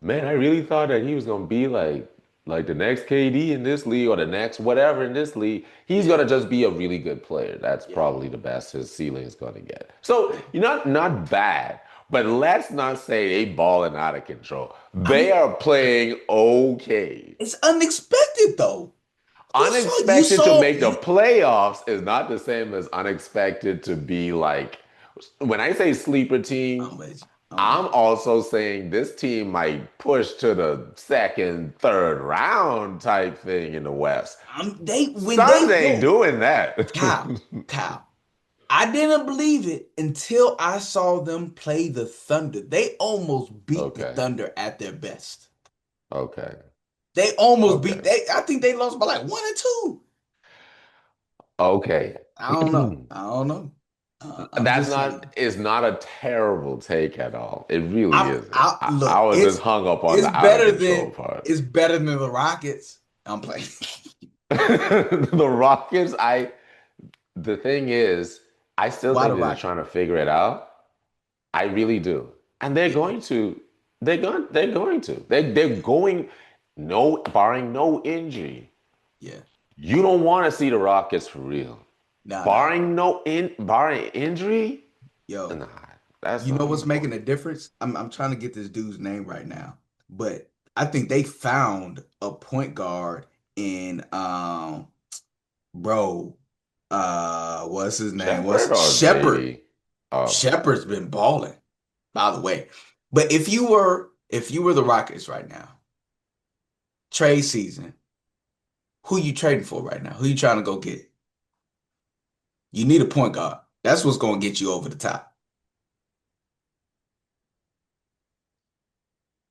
man, I really thought that he was gonna be like the next KD in this league or the next whatever in this league. He's Yeah. gonna just be a really good player. That's Yeah. probably the best his ceiling is gonna get. So you're not bad, but let's not say they balling out of control. I They mean, are playing okay. it's unexpected though. You Unexpected to saw make the playoffs is not the same as unexpected to be like when I say sleeper team. I'm with you. I'm with I'm you. also saying this team might push to the second, third round type thing in the West. When they Suns ain't yo, doing that. Kyle, Kyle. I didn't believe it until I saw them play the Thunder. They almost beat the Okay. Thunder at their best. Okay. They almost beat Okay. they I think they lost by like 1 or 2. Okay. I don't know. I don't know. I'm That's just not saying. it's not a terrible take at all. It really isn't. I I look, was just hung up on it's the out of better control than part. it's better than the Rockets. I'm playing. The Rockets, the thing is, I still Why the think that they're Rockets? trying to figure it out. I really do. And they're Yeah, going to. They're going to. They're going no barring no injury. yeah. You don't want to see the Rockets for real. Nah. Barring injury, Yo, nah, that's you know not what's even making going. a difference? I'm trying to get this dude's name right now, but I think they found a point guard in bro, what's his name? Shepherd What's or Shepherd? JD? Oh, Shepherd's been balling, by the way. But if you were the Rockets right now, trade season, who you trading for right now? Who you trying to go get? You need a point guard. That's what's going to get you over the top.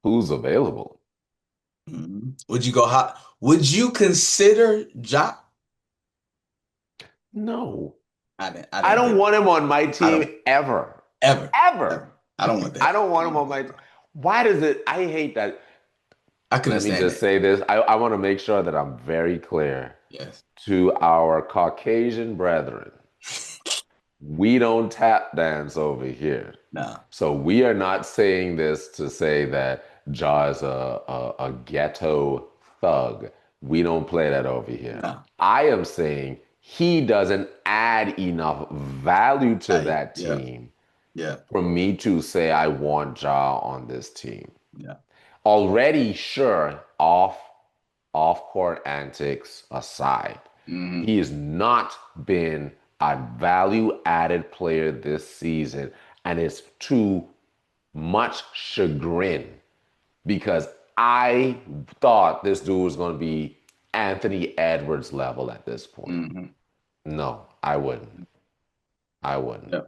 who's available? Mhm. Would you go hot? Would you consider Ja? No. I I didn't don't think want him on my I team don't ever. ever Ever. ever. I don't want I that. don't I want don't him on want my. that. Why does it? I hate that. I couldn't Let me stand just that. say this. I want to make sure that I'm very clear Yes. to our Caucasian brethren. We don't tap dance over here. No. So we are not saying this to say that Ja is a ghetto thug. We don't play that over here. No. I am saying he doesn't add enough value to that Yeah. team Yeah. for me to say I want Ja on this team. Yeah. Already, sure, off court antics aside, Hmm. he has not been a value added player this season, and it's too much chagrin because I thought this dude was going to be Anthony Edwards level at this point. Hmm. No, I wouldn't. I wouldn't. Yeah.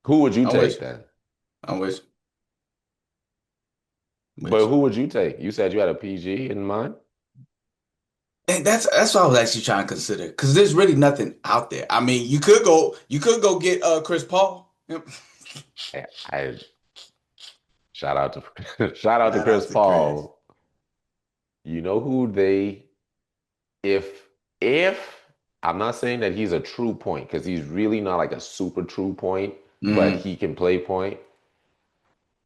Who would you I'm with take you. then? I'm with you. But With who would you take? You said you had a PG in mind? you. And that's what I was actually trying to consider because there's really nothing out there. I mean, you could go get Chris Paul. Yep. I shout out to shout out to Shout Chris out to Chris. Paul. You know who they if if I'm not saying that he's a true point because he's really not like a super true point, but Mm. he can play point.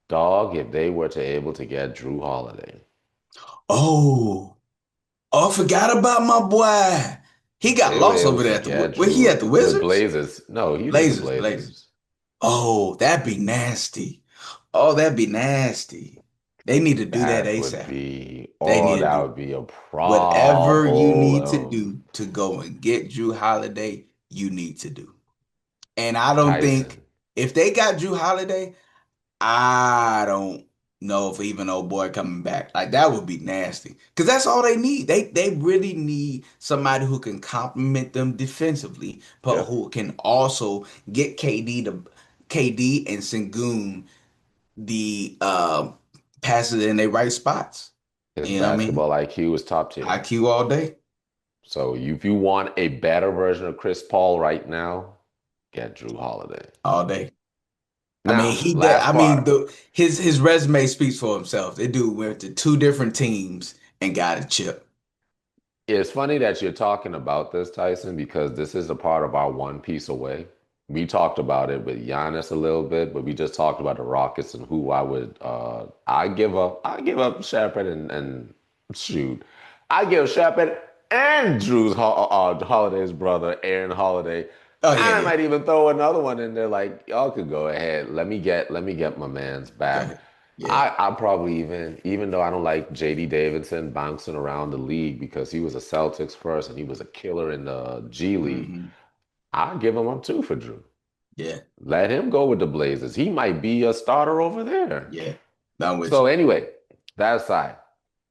Dog, if they were to able to get Drew Holiday, Oh, oh, I forgot about my boy. He if got they were lost able over to there at get where he at Drew the with Wizards? Blazers, no, he's with the Blazers, Blazers. Blazers. Oh, that'd be nasty. Oh, that'd be nasty. They need to do that That would ASAP. be, They oh, need that to do would be a whatever you need to problem. do to go and get Drew Holiday, you need to do. And I don't think Tyson. if they got Drew Holiday, I don't know if even old boy coming back. Like that would be nasty. Because that's all they need. They really need somebody who can complement them defensively, but Yep. who can also get KD and Sengun the passes in their right spots. His You know what I mean? basketball IQ is top tier. IQ all day, So if you want a better version of Chris Paul right now, get Drew Holiday. all day. I mean, Now, he does. last I mean, part. his resume speaks for himself. The dude went to two different teams and got a chip. It's funny that you're talking about this, Tyson, because this is a part of our one piece away. We talked about it with Giannis a little bit, but we just talked about the Rockets and who I would I give up Shepard and shoot. I give Shepard and Holiday's brother, Aaron Holiday. Oh yeah, I yeah. might even throw another one in there, like y'all could go ahead. Let me get my man's Go back. ahead. Yeah. I probably even though I don't like JD Davidson bouncing around the league because he was a Celtics first and he was a killer in the G League, Hmm. I'll give him up too for Drew. Yeah. Let him go with the Blazers. He might be a starter over there. Yeah. Done with So you. anyway, that aside,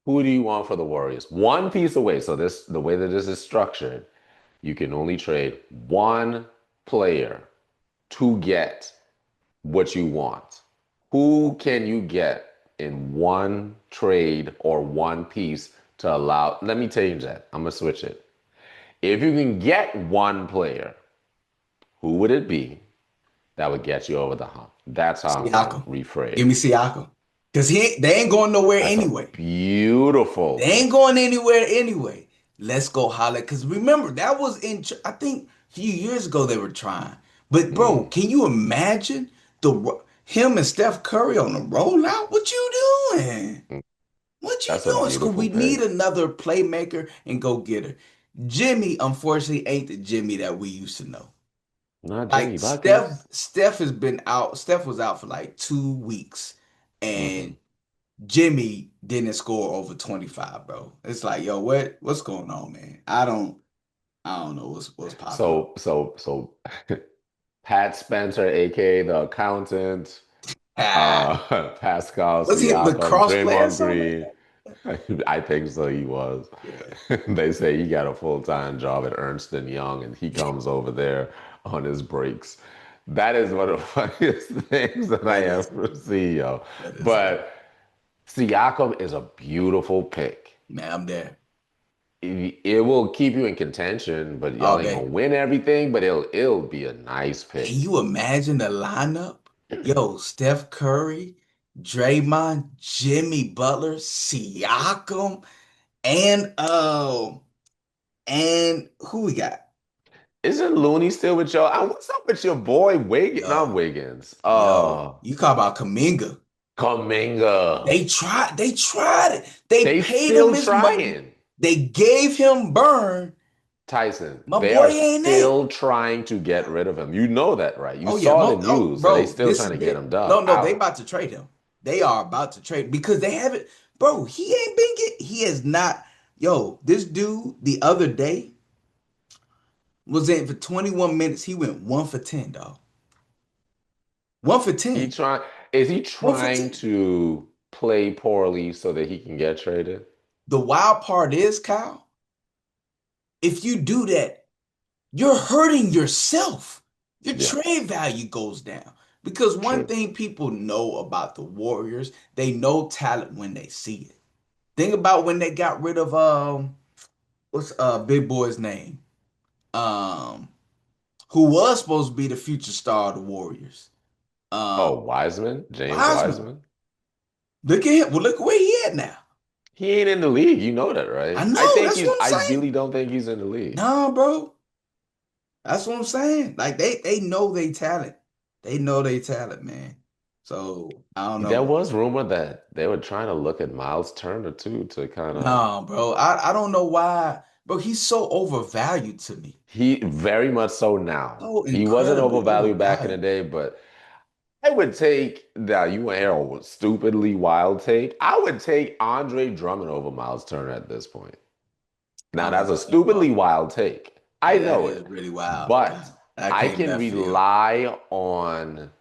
who do you want for the Warriors? One piece away. So this the way that this is structured, you can only trade one player to get what you want. Who can you get in one trade or one piece to allow? Let me change that. I'm going to switch it. If you can get one player, who would it be that would get you over the hump? That's how I'm going to Siakam. Give me rephrase. Siakam. Because they ain't going nowhere That's a anyway. beautiful They ain't pick. going anywhere anyway. Let's go holler. Because remember, that was I think a few years ago they were trying. But bro, Mm, can you imagine him and Steph Curry on the rollout? What you doing? mm. What you That's a doing? Because beautiful we need pick. another playmaker and go getter. Jimmy, unfortunately, ain't the Jimmy that we used to know. Not Jimmy Like Steph, Buckets. Steph has been out. Steph was out for like 2 weeks, Hmm. and Jimmy didn't score over 25, bro. It's like, yo, what's going on, man? I don't know what's popping up. So Pat Spencer, aka the accountant, Ah, Pascal was he a Siakam, lacrosse player or Draymond something like Green. that? I think so he was. Yeah, They say he got a full-time job at Ernst and Young and he comes over there on his breaks. That is one of the funniest things that I that is ever see, yo. that is But Siakam is a beautiful pick. man, I'm there It will keep you in contention, but y'all all ain't gonna day. win everything, but it'll be a nice Can pick. you imagine the lineup? Yo, Steph Curry, Draymond, Jimmy Butler, Siakam, and who we got? Isn't Looney still with y'all? What's up with your boy Wiggins? Not Yo, Wiggins. you talk about Kaminga. Kaminga. They tried it. They They paid him still his money. trying. They gave him burn. Tyson, My they boy are ain't it. still trying to get rid of him. You know that, right? You Oh yeah, saw the news that they bro, still this trying is to get big. him No, dug no, they out. about to trade him. They are about to trade because they haven't, bro. He ain't been he has not. Yo, this dude the other day was in for 21 minutes. He went 1 for 10, dog. 1 for 10. He trying is he One for trying 10. to play poorly so that he can get traded? The wild part is, Kyle, if you do that, you're hurting yourself. Your Yeah, trade value goes down. Because one true. thing people know about the Warriors, they know talent when they see it. Think about when they got rid of what's big boy's name? Um who was supposed to be the future star of the Warriors. Oh, Um Wiseman, James Wiseman. Wiseman. Look at him. Well, look where he at now. He ain't in the league. You know that, I right? know, that's what I'm I saying. really don't think he's in the league. Nah, bro. That's what I'm saying. Like they know they talent. They know they talent, man. So I don't There know. was rumor that they were trying to look at Miles Turner too to kind of. No, bro. I don't know why. Bro, he's so overvalued to me. He very much so now. So He wasn't incredibly overvalued back in the overvalued. day, but I would take now you want to hear a stupidly wild take. I would take Andre Drummond over Miles Turner at this point. I Now don't that's a know that, stupidly bro. wild take. I Yeah, that know is it. really wild But because that I came can left field. rely on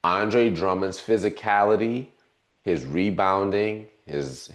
Andre Drummond's physicality, his rebounding, his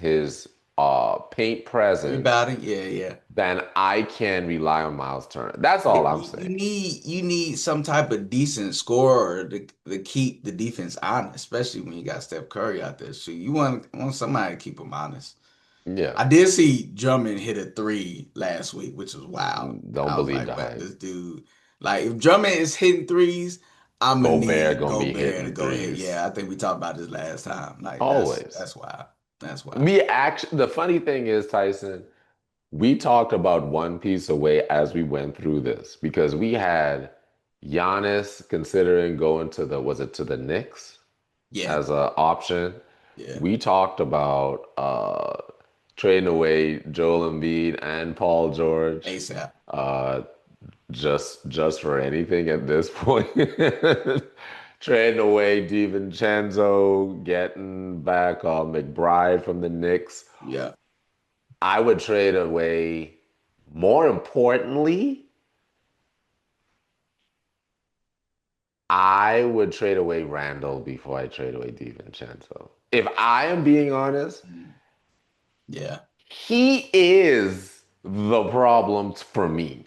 paint presence, Rebounding, yeah, yeah. then I can rely on Miles Turner. That's all I'm You saying. need some type of decent scorer to keep the defense honest, especially when you got Steph Curry out there. So you want somebody to keep them honest. Yeah. I did see Drummond hit a three last week, which was wild. Don't I was believe like, the but hype. this dude, like, if Drummond is hitting threes, I'm gonna Gobert need gonna be Gobert to hitting go ahead. threes. Yeah, I think we talked about this last time. Like, Always. that's wild. That's wild. We actually, the funny thing is, Tyson, we talked about one piece away as we went through this because we had Giannis considering going to was it to the Knicks Yeah, as an option. yeah. We talked about trading away Joel Embiid and Paul George ASAP. uh, just for anything at this point. Trading away DiVincenzo, getting back McBride from the Knicks. Yeah. I would trade away, more importantly, I would trade away Randall before I trade away DiVincenzo. If I am being honest, Mm. Yeah. he is the problem for me.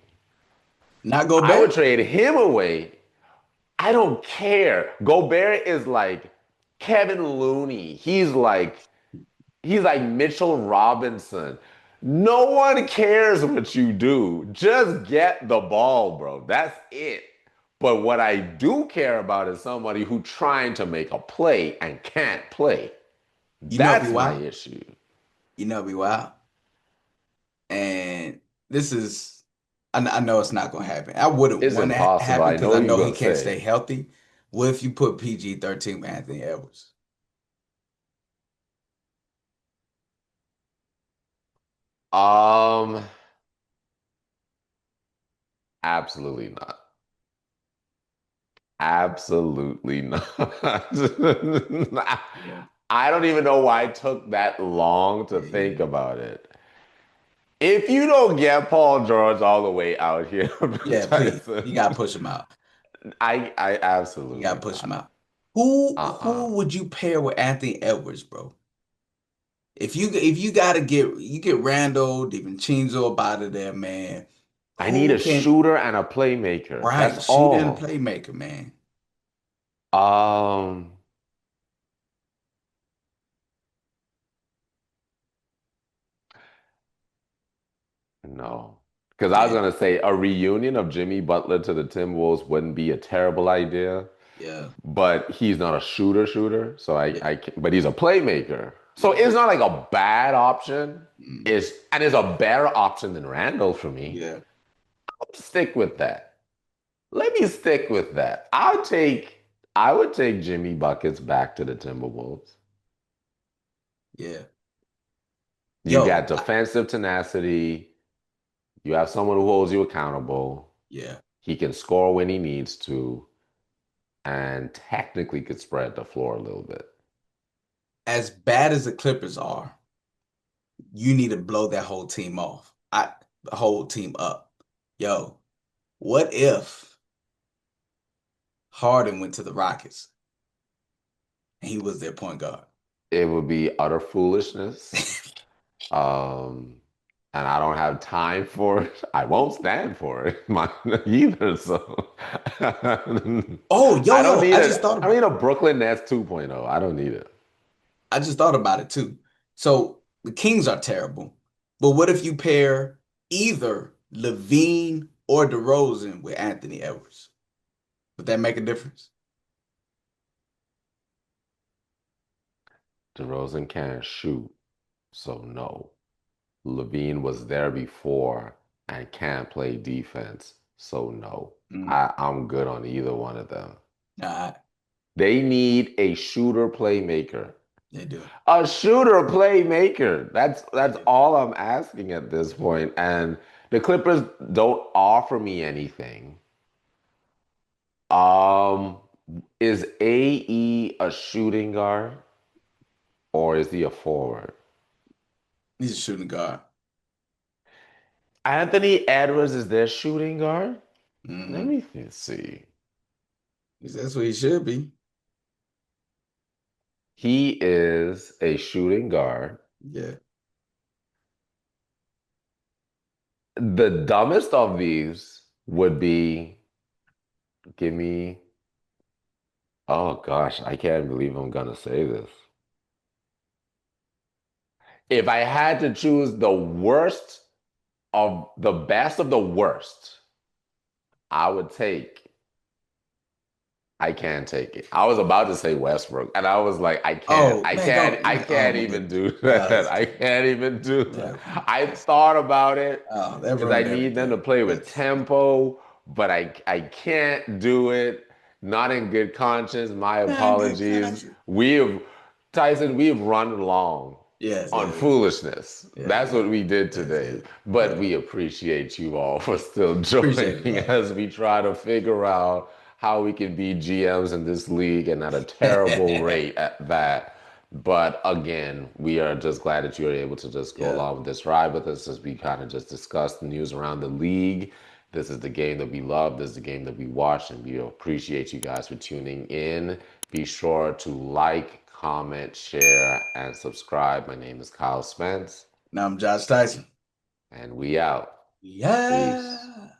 Not I would Gobert? trade him away. I don't care. Gobert is like Kevin Looney. He's like Mitchell Robinson. No one cares what you do. Just get the ball, bro. That's it. But what I do care about is somebody who trying to make a play and can't play. You know, be That's my wild. issue. You know, be wild. And this is, I know it's not gonna happen. I wouldn't It's want to impossible. happen I because know I what you're know he gonna can't stay say. healthy. What if you put PG-13 with Anthony Edwards? Um, absolutely not. Absolutely not. Yeah. I don't even know why it took that long to Yeah. think about it. If you don't get Paul George all the way out here, Yeah, please. You Tyson, gotta push him out. I You gotta absolutely push him not. out. Who Uh-uh. would you pair with Anthony Edwards, bro? If you gotta get Randall, DiVincenzo up out of there, man. I need Who a can shooter and a playmaker. That's right shooter and all. playmaker, man? Um, no. Because I was Yeah, gonna say a reunion of Jimmy Butler to the Timberwolves wouldn't be a terrible idea. yeah, But he's not a shooter, so yeah, but he's a playmaker. So yeah. it's not like a bad option. Mm, It's a better option than Randall for me. yeah, Stick with that. Let me stick with that. I would take Jimmy Buckets back to the Timberwolves. yeah. You Yo, got defensive tenacity. You have someone who holds you accountable. yeah. He can score when he needs to, and technically could spread the floor a little bit. As bad as the Clippers are, you need to blow that whole team off. The whole team up. Yo, what if Harden went to the Rockets and he was their point guard? It would be utter foolishness. Um, and I don't have time for it. I won't stand for it either. So Oh, I don't yo, need it. I mean, a Brooklyn Nets 2.0. I don't need it. I just thought about it too. So the Kings are terrible, but what if you pair either Levine or DeRozan with Anthony Edwards? Would that make a difference? DeRozan can't shoot, so no. Levine was there before and can't play defense, So no, Mm. I'm good on either one of them. All right, They need a shooter playmaker. they do. A shooter playmaker. They That's do. all I'm asking at this point. And the Clippers don't offer me anything. Um, is AE a shooting guard or is he a forward? He's a shooting guard. Anthony Edwards is their shooting guard? Let Mm-hmm. me see. That's what he should be. He is a shooting guard. Yeah. The dumbest of these would be, give me, oh gosh, I can't believe I'm gonna say this. If I had to choose the worst of the best of the worst, I would take. I can't take it. I was about to say Westbrook, and I was like, Oh man, don't I man. Oh can't my even goodness. do Uh, that. I can't even do yeah. that. I thought about it Oh, that because I ruined need them to everything. play with That's tempo, but I can't do it. Not in good conscience. My man, good apologies. country. We have Tyson. We have run long Yes, on yes, foolishness. yes, That's what we did yes, today. yes. But Yeah. we appreciate you all for still Appreciate it, joining brother. as we try to figure out how we can be GMs in this league and at a terrible rate at that. But again, we are just glad that you are able to just go Yeah. along with this ride with us as we kind of just discuss the news around the league. This is the game that we love. This is the game that we watch, and we appreciate you guys for tuning in. Be sure to like, comment, share, and subscribe. My name is Kyle Spence, Now I'm Josh Tyson. and we out. Peace. Yeah.